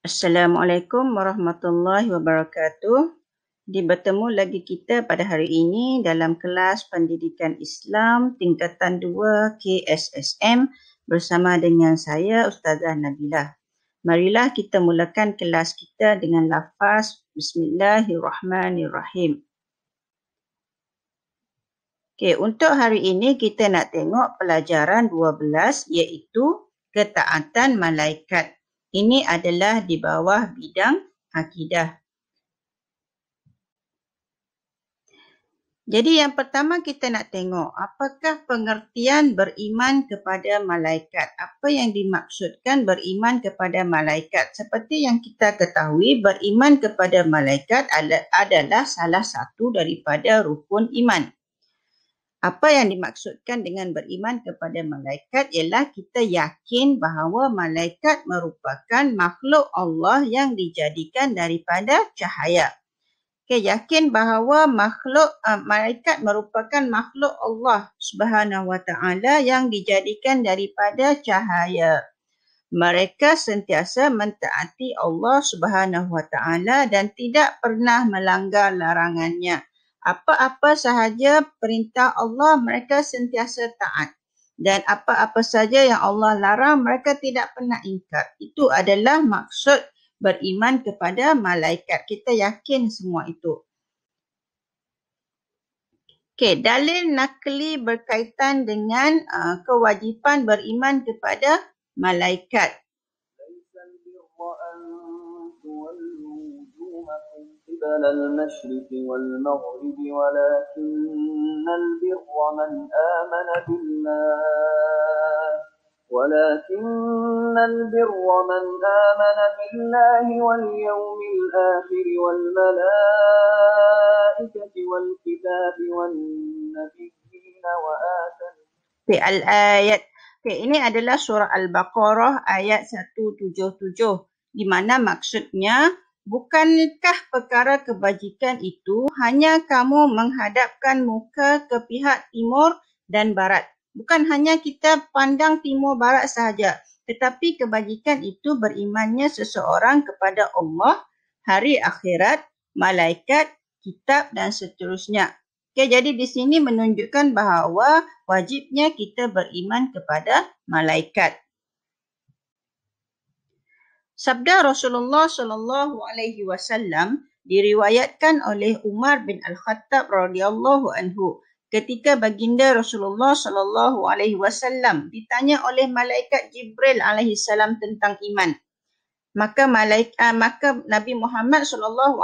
Assalamualaikum warahmatullahi wabarakatuh. Bertemu lagi kita pada hari ini dalam kelas Pendidikan Islam tingkatan 2 KSSM bersama dengan saya Ustazah Nabilah. Marilah kita mulakan kelas kita dengan lafaz Bismillahirrahmanirrahim. Okey, untuk hari ini kita nak tengok pelajaran 12 iaitu ketaatan malaikat. Ini adalah di bawah bidang akidah. Jadi yang pertama kita nak tengok apakah pengertian beriman kepada malaikat. Apa yang dimaksudkan beriman kepada malaikat? Seperti yang kita ketahui, beriman kepada malaikat adalah salah satu daripada rukun iman. Apa yang dimaksudkan dengan beriman kepada malaikat ialah kita yakin bahawa malaikat merupakan makhluk Allah yang dijadikan daripada cahaya. Okay, yakin bahawa malaikat merupakan makhluk Allah Subhanahu Wa Taala yang dijadikan daripada cahaya. Mereka sentiasa mentaati Allah Subhanahu Wa Taala dan tidak pernah melanggar larangannya. Apa-apa sahaja perintah Allah mereka sentiasa taat. Dan apa-apa saja yang Allah larang mereka tidak pernah ingkar. Itu adalah maksud beriman kepada malaikat. Kita yakin semua itu. Okey, dalil nakli berkaitan dengan kewajipan beriman kepada malaikat. قبل المشرق والمغرب ولكن البر من آمن بالله واليوم الآخر والملائكة والكتاب والنبيين Al-ayat. Ini adalah surah Al-Baqarah ayat 177 di mana maksudnya, bukankah perkara kebajikan itu hanya kamu menghadapkan muka ke pihak timur dan barat? Bukan hanya kita pandang timur barat sahaja, tetapi kebajikan itu berimannya seseorang kepada Allah, hari akhirat, malaikat, kitab dan seterusnya. Okay, jadi di sini menunjukkan bahawa wajibnya kita beriman kepada malaikat. Sabda Rasulullah SAW diriwayatkan oleh Umar bin Al-Khattab radhiyallahu anhu ketika baginda Rasulullah SAW ditanya oleh malaikat Jibril alaihi salam tentang iman. Maka Nabi Muhammad SAW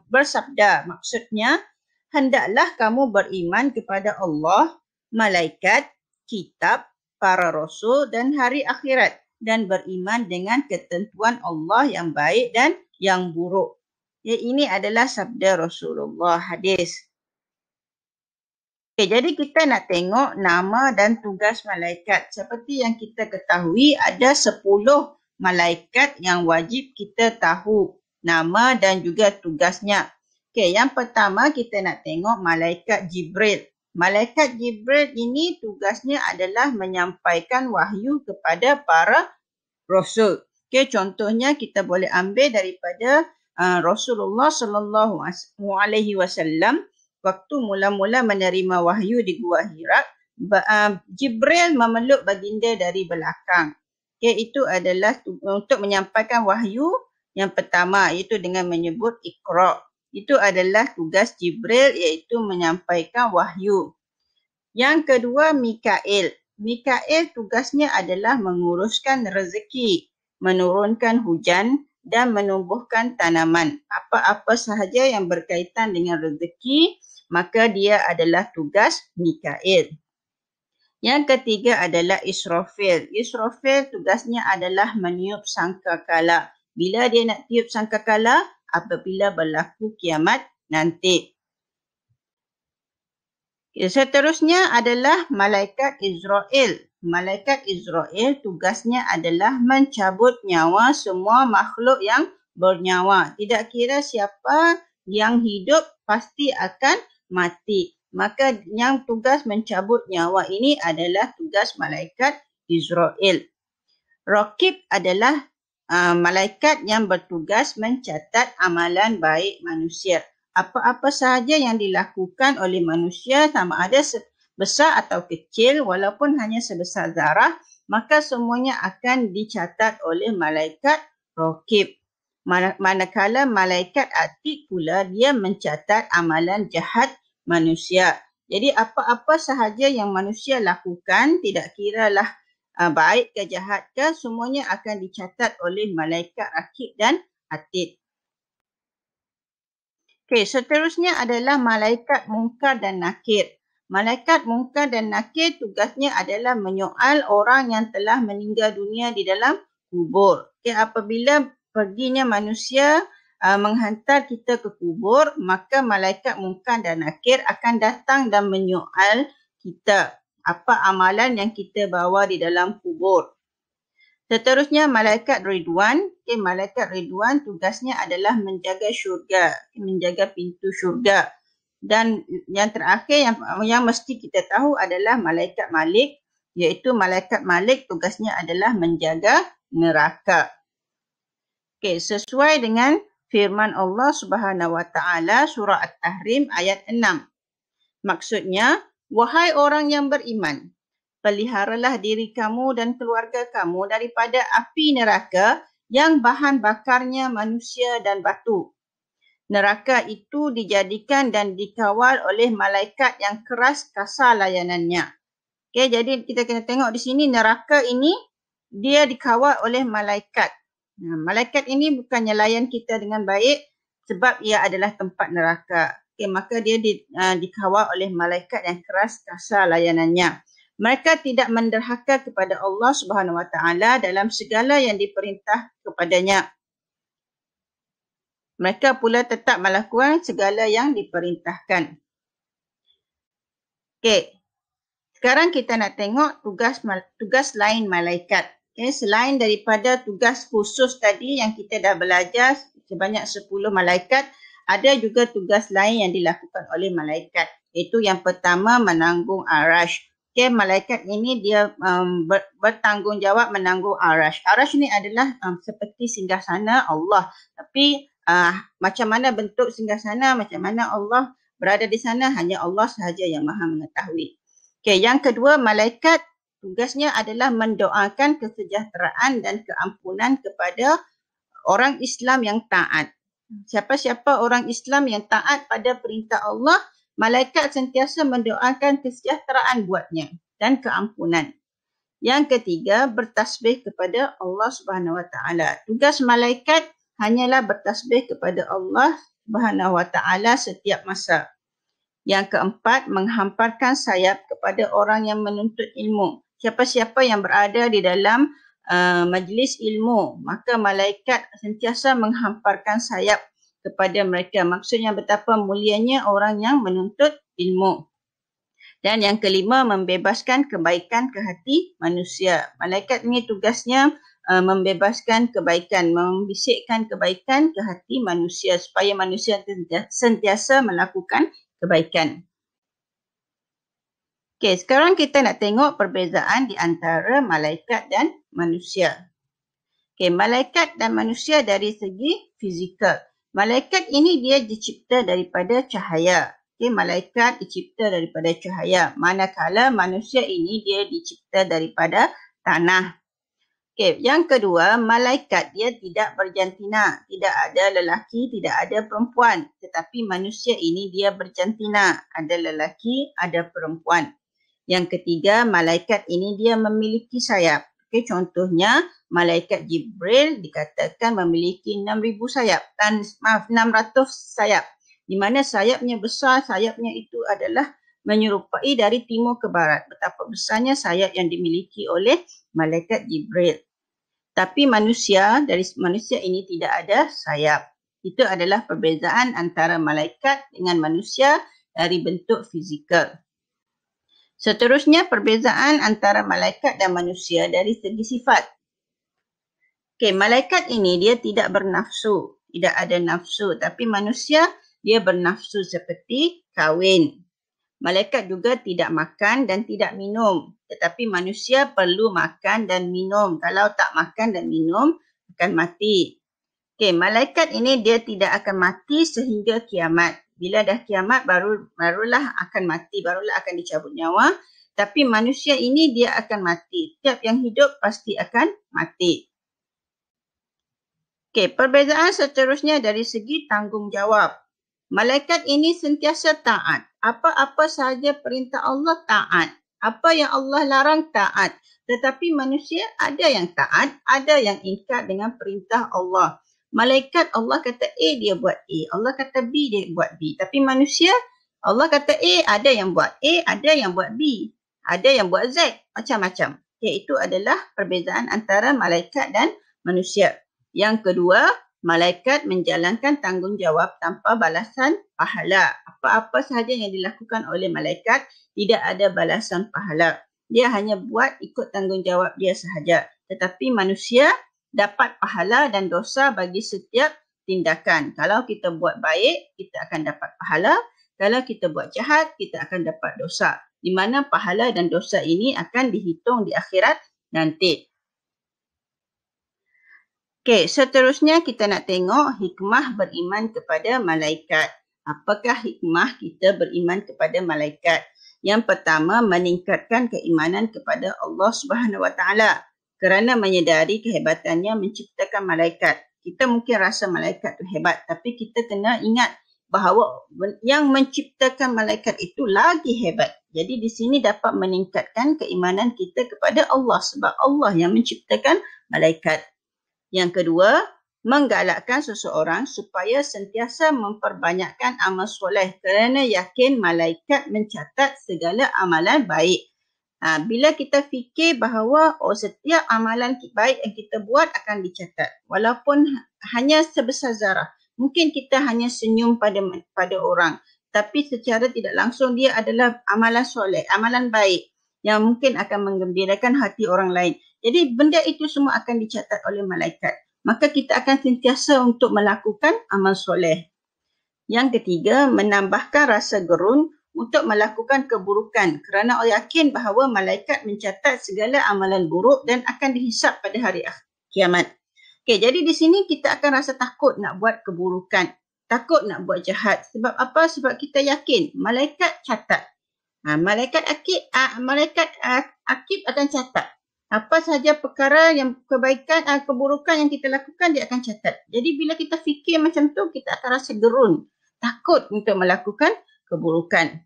bersabda, maksudnya, hendaklah kamu beriman kepada Allah, malaikat, kitab, para rasul dan hari akhirat, dan beriman dengan ketentuan Allah yang baik dan yang buruk. Ya, ini adalah sabda Rasulullah, hadis. Okay, jadi kita nak tengok nama dan tugas malaikat. Seperti yang kita ketahui, ada 10 malaikat yang wajib kita tahu nama dan juga tugasnya. Okay, yang pertama kita nak tengok malaikat Jibril. Malaikat Jibril ini tugasnya adalah menyampaikan wahyu kepada para rasul. Okay, contohnya kita boleh ambil daripada Rasulullah SAW waktu mula-mula menerima wahyu di Gua Hira. Jibril memeluk baginda dari belakang. Okay, itu adalah untuk menyampaikan wahyu yang pertama, iaitu dengan menyebut Iqra. Itu adalah tugas Jibril, iaitu menyampaikan wahyu. Yang kedua, Mikail. Mikail tugasnya adalah menguruskan rezeki, menurunkan hujan dan menumbuhkan tanaman. Apa-apa sahaja yang berkaitan dengan rezeki, maka dia adalah tugas Mikail. Yang ketiga adalah Israfil. Israfil tugasnya adalah meniup sangkakala. Bila dia nak tiup sangkakala? Apabila berlaku kiamat nanti. Seterusnya adalah malaikat Israel. Malaikat Israel tugasnya adalah mencabut nyawa semua makhluk yang bernyawa. Tidak kira siapa yang hidup pasti akan mati. Maka yang tugas mencabut nyawa ini adalah tugas malaikat Israel. Raqib adalah malaikat yang bertugas mencatat amalan baik manusia. Apa-apa sahaja yang dilakukan oleh manusia, sama ada besar atau kecil, walaupun hanya sebesar zarah, maka semuanya akan dicatat oleh malaikat raqib. Manakala malaikat atid pula, dia mencatat amalan jahat manusia. Jadi apa-apa sahaja yang manusia lakukan, tidak kiralah baik ke jahat ke, semuanya akan dicatat oleh malaikat raqib dan atid. Okey, seterusnya adalah malaikat munkar dan nakir. Malaikat munkar dan nakir tugasnya adalah menyoal orang yang telah meninggal dunia di dalam kubur. Okey, apabila perginya manusia menghantar kita ke kubur, maka malaikat munkar dan nakir akan datang dan menyoal kita apa amalan yang kita bawa di dalam kubur. Seterusnya malaikat Ridwan. Okay, malaikat Ridwan tugasnya adalah menjaga syurga, menjaga pintu syurga. Dan yang terakhir yang mesti kita tahu adalah malaikat Malik, iaitu malaikat Malik tugasnya adalah menjaga neraka. Okay, sesuai dengan firman Allah Subhanahu Wa Taala surah At-Tahrim ayat 6. Maksudnya, wahai orang yang beriman, peliharalah diri kamu dan keluarga kamu daripada api neraka yang bahan bakarnya manusia dan batu. Neraka itu dijadikan dan dikawal oleh malaikat yang keras kasar layanannya. Okay, jadi kita kena tengok di sini neraka ini dia dikawal oleh malaikat. Malaikat ini bukannya layan kita dengan baik sebab ia adalah tempat neraka. Okay, maka dia dikawal oleh malaikat yang keras kasar layanannya. Mereka tidak menderhaka kepada Allah Subhanahu Wa Taala dalam segala yang diperintah kepadanya. Mereka pula tetap melakukan segala yang diperintahkan. Okey. Sekarang kita nak tengok tugas lain malaikat. Okay, selain daripada tugas khusus tadi yang kita dah belajar sebanyak 10 malaikat, ada juga tugas lain yang dilakukan oleh malaikat. Itu yang pertama, menanggung arash. Okay, malaikat ini dia bertanggungjawab menanggung arash. Arash ini adalah seperti singgasana Allah. Tapi macam mana bentuk singgasana, macam mana Allah berada di sana, hanya Allah sahaja yang maha mengetahui. Okay, yang kedua, malaikat tugasnya adalah mendoakan kesejahteraan dan keampunan kepada orang Islam yang taat. Siapa-siapa orang Islam yang taat pada perintah Allah, malaikat sentiasa mendoakan kesejahteraan buatnya dan keampunan. Yang ketiga, bertasbih kepada Allah Subhanahu Wa Taala. Tugas malaikat hanyalah bertasbih kepada Allah Subhanahu Wa Taala setiap masa. Yang keempat, menghamparkan sayap kepada orang yang menuntut ilmu. Siapa-siapa yang berada di dalam majlis ilmu, maka malaikat sentiasa menghamparkan sayap kepada mereka. Maksudnya betapa mulianya orang yang menuntut ilmu. Dan yang kelima, membebaskan kebaikan ke hati manusia. Malaikat ini tugasnya membebaskan kebaikan, membisikkan kebaikan ke hati manusia supaya manusia sentiasa melakukan kebaikan. Okey, sekarang kita nak tengok perbezaan di antara malaikat dan manusia. Okey, malaikat dan manusia dari segi fizikal. Malaikat ini dia dicipta daripada cahaya. Okay, malaikat dicipta daripada cahaya. Manakala manusia ini dia dicipta daripada tanah. Okay, yang kedua, malaikat dia tidak berjantina. Tidak ada lelaki, tidak ada perempuan. Tetapi manusia ini dia berjantina. Ada lelaki, ada perempuan. Yang ketiga, malaikat ini dia memiliki sayap. Okay, contohnya, malaikat Jibril dikatakan memiliki 6,000 sayap. 600 sayap. Di mana sayapnya besar, sayapnya itu adalah menyerupai dari timur ke barat. Betapa besarnya sayap yang dimiliki oleh malaikat Jibril. Tapi manusia, dari manusia ini tidak ada sayap. Itu adalah perbezaan antara malaikat dengan manusia dari bentuk fizikal. Seterusnya, perbezaan antara malaikat dan manusia dari segi sifat. Okey, malaikat ini dia tidak bernafsu, tidak ada nafsu. Tapi manusia, dia bernafsu seperti kahwin. Malaikat juga tidak makan dan tidak minum. Tetapi manusia perlu makan dan minum. Kalau tak makan dan minum, akan mati. Okey, malaikat ini dia tidak akan mati sehingga kiamat. Bila dah kiamat barulah akan mati, barulah akan dicabut nyawa. Tapi manusia ini dia akan mati. Setiap yang hidup pasti akan mati. Okey, perbezaan seterusnya dari segi tanggungjawab. Malaikat ini sentiasa taat. Apa-apa sahaja perintah Allah taat. Apa yang Allah larang taat. Tetapi manusia ada yang taat, ada yang ingkar dengan perintah Allah. Malaikat Allah kata A, dia buat A. Allah kata B, dia buat B. Tapi manusia, Allah kata A, ada yang buat A, ada yang buat B. Ada yang buat Z, macam-macam. Okay, itu adalah perbezaan antara malaikat dan manusia. Yang kedua, malaikat menjalankan tanggungjawab tanpa balasan pahala. Apa-apa sahaja yang dilakukan oleh malaikat, tidak ada balasan pahala. Dia hanya buat ikut tanggungjawab dia sahaja. Tetapi manusia dapat pahala dan dosa bagi setiap tindakan. Kalau kita buat baik, kita akan dapat pahala. Kalau kita buat jahat, kita akan dapat dosa. Di mana pahala dan dosa ini akan dihitung di akhirat nanti. Okey, seterusnya kita nak tengok hikmah beriman kepada malaikat. Apakah hikmah kita beriman kepada malaikat? Yang pertama, meningkatkan keimanan kepada Allah Subhanahu Wa Taala. Kerana menyedari kehebatannya menciptakan malaikat. Kita mungkin rasa malaikat tu hebat, tapi kita kena ingat bahawa yang menciptakan malaikat itu lagi hebat. Jadi di sini dapat meningkatkan keimanan kita kepada Allah sebab Allah yang menciptakan malaikat. Yang kedua, menggalakkan seseorang supaya sentiasa memperbanyakkan amal soleh kerana yakin malaikat mencatat segala amalan baik. Bila kita fikir bahawa setiap amalan baik yang kita buat akan dicatat. Walaupun hanya sebesar zarah. Mungkin kita hanya senyum pada orang. Tapi secara tidak langsung dia adalah amalan soleh, amalan baik. Yang mungkin akan menggembirakan hati orang lain. Jadi benda itu semua akan dicatat oleh malaikat. Maka kita akan sentiasa untuk melakukan amal soleh. Yang ketiga, menambahkan rasa gerun untuk melakukan keburukan kerana yakin bahawa malaikat mencatat segala amalan buruk dan akan dihisap pada hari kiamat. Okey, jadi di sini kita akan rasa takut nak buat keburukan, takut nak buat jahat. Sebab apa? Sebab kita yakin malaikat catat. Malaikat akib akan catat. Apa sahaja perkara yang kebaikan, keburukan yang kita lakukan, dia akan catat. Jadi bila kita fikir macam tu, kita akan rasa gerun, takut untuk melakukan keburukan.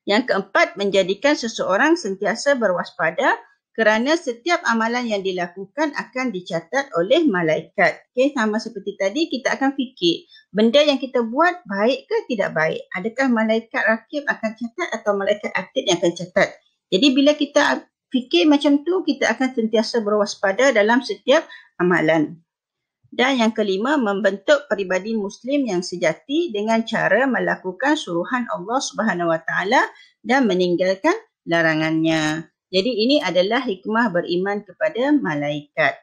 Yang keempat, menjadikan seseorang sentiasa berwaspada kerana setiap amalan yang dilakukan akan dicatat oleh malaikat. Okay, sama seperti tadi, kita akan fikir benda yang kita buat baik ke tidak baik. Adakah malaikat rakib akan catat atau malaikat atid yang akan catat. Jadi bila kita fikir macam tu, kita akan sentiasa berwaspada dalam setiap amalan. Dan yang kelima, membentuk peribadi Muslim yang sejati dengan cara melakukan suruhan Allah Subhanahu Wa Taala dan meninggalkan larangannya. Jadi ini adalah hikmah beriman kepada malaikat.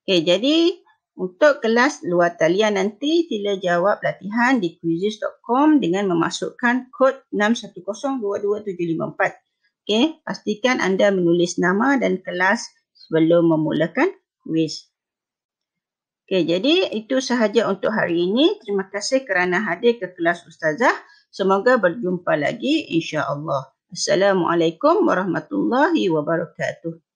Okay, jadi untuk kelas luar talian nanti, sila jawab latihan di quizizz.com dengan memasukkan kod 61022754. Okay, pastikan anda menulis nama dan kelas sebelum memulakan kuis. Okay, jadi itu sahaja untuk hari ini. Terima kasih kerana hadir ke kelas Ustazah. Semoga berjumpa lagi insya-Allah. Assalamualaikum warahmatullahi wabarakatuh.